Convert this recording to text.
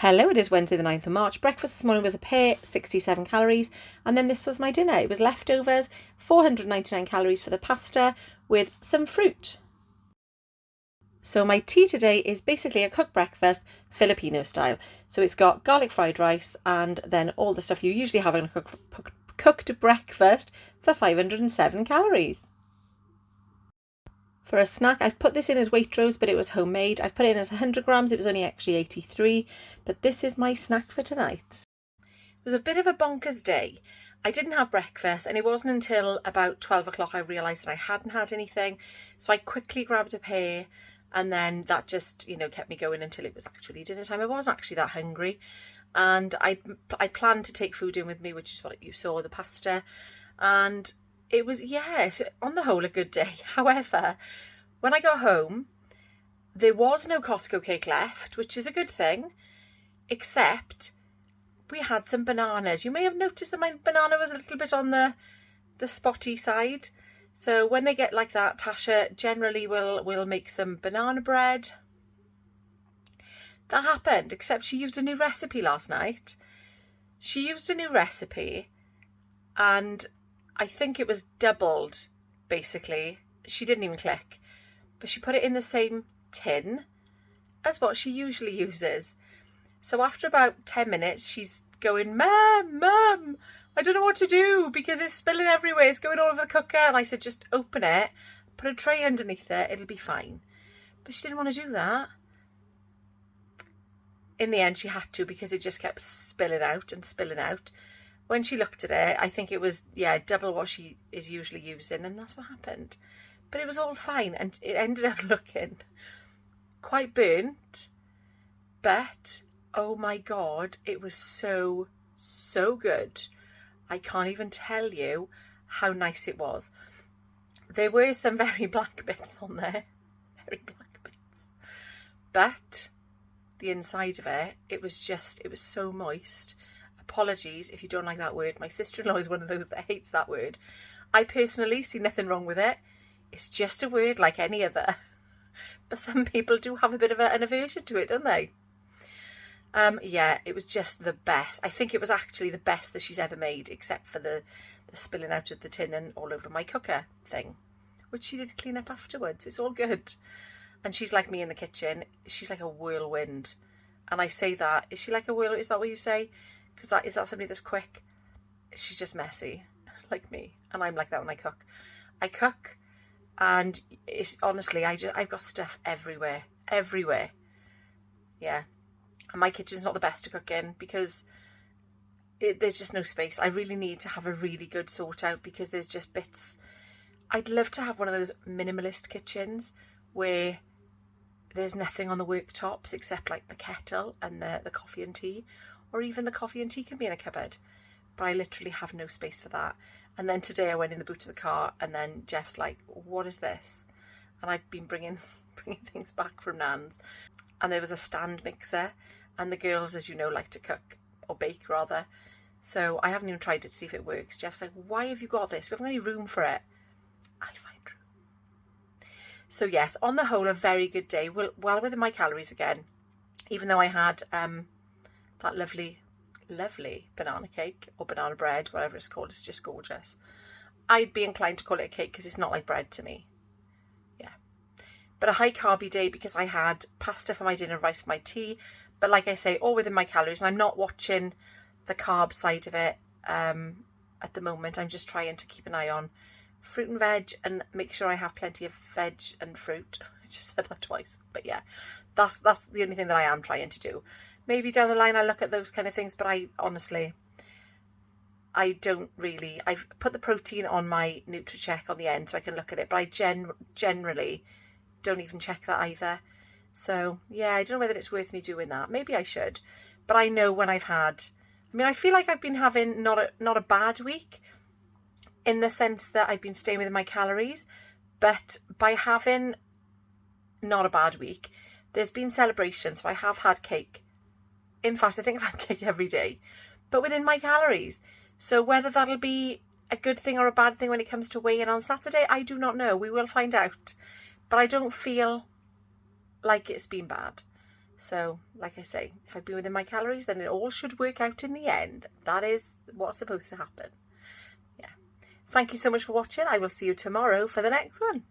Hello, it is Wednesday the 9th of March. Breakfast this morning was a pear, 67 calories, and then this was my dinner. It was leftovers, 499 calories for the pasta with some fruit. So my tea today is basically a cooked breakfast, Filipino style. So it's got garlic fried rice and then all the stuff you usually have in a cooked breakfast for 507 calories. For a snack, I've put this in as Waitrose, but it was homemade. I've put it in as 100 grams. It was only actually 83, but this is my snack for tonight. It was a bit of a bonkers day. I didn't have breakfast, and it wasn't until about 12 o'clock I realised that I hadn't had anything. So I quickly grabbed a pear, and then that just, kept me going until it was actually dinner time. I wasn't actually that hungry, and I planned to take food in with me, which is what you saw, the pasta, and it was, on the whole, a good day. However, when I got home, there was no Costco cake left, which is a good thing, except we had some bananas. You may have noticed that my banana was a little bit on the spotty side. So when they get like that, Tasha generally will make some banana bread. That happened, except she used a new recipe last night. She used a new recipe, and I think it was doubled, basically. She didn't even click. But she put it in the same tin as what she usually uses. So after about 10 minutes, she's going, Mum, I don't know what to do because it's spilling everywhere. It's going all over the cooker. And I said, just open it, put a tray underneath it. It'll be fine. But she didn't want to do that. In the end, she had to because it just kept spilling out and spilling out. When she looked at it, I think it was, double what she is usually using, and that's what happened. But it was all fine, and it ended up looking quite burnt, but, oh my God, it was so, so good. I can't even tell you how nice it was. There were some very black bits on there, very black bits, but the inside of it, it was so moist. Apologies if you don't like that word. My sister-in-law is one of those that hates that word. I personally see nothing wrong with it. It's just a word like any other. But some people do have a bit of an aversion to it, don't they? It was just the best. I think it was actually the best that she's ever made, except for the spilling out of the tin and all over my cooker thing, which she did clean up afterwards. It's all good. And she's like me in the kitchen. She's like a whirlwind. And I say that. Is she like a whirlwind? Is that what you say? Because is that somebody that's quick? She's just messy, like me. And I'm like that when I cook. I cook, and honestly, I've got stuff everywhere. Yeah. And my kitchen's not the best to cook in because there's just no space. I really need to have a really good sort out because there's just bits. I'd love to have one of those minimalist kitchens where there's nothing on the worktops except like the kettle and the coffee and tea. Or even the coffee and tea can be in a cupboard. But I literally have no space for that. And then today I went in the boot of the car, and then Jeff's like, what is this? And I've been bringing things back from Nan's. And there was a stand mixer. And the girls, as you know, like to cook, or bake rather. So I haven't even tried it to see if it works. Jeff's like, why have you got this? We haven't got any room for it. I'll find room. So yes, on the whole, a very good day. Well within my calories again. Even though I had that lovely banana cake or banana bread, whatever it's called. It's just gorgeous. I'd be inclined to call it a cake because it's not like bread to me. Yeah. But a high carby day because I had pasta for my dinner, rice for my tea. But like I say, all within my calories. And I'm not watching the carb side of it at the moment. I'm just trying to keep an eye on fruit and veg and make sure I have plenty of veg and fruit. I just said that twice. But yeah, that's the only thing that I am trying to do. Maybe down the line I look at those kind of things, but I don't really. I've put the protein on my NutriCheck on the end so I can look at it, but I generally don't even check that either. So yeah, I don't know whether it's worth me doing that. Maybe I should, but I know when I've had. I feel like I've been having not a bad week, in the sense that I've been staying within my calories, but by having not a bad week, there's been celebrations. So I have had cake. In fact, I think I've had cake every day, but within my calories. So whether that'll be a good thing or a bad thing when it comes to weigh-in on Saturday, I do not know. We will find out. But I don't feel like it's been bad. So, like I say, if I've been within my calories, then it all should work out in the end. That is what's supposed to happen. Yeah. Thank you so much for watching. I will see you tomorrow for the next one.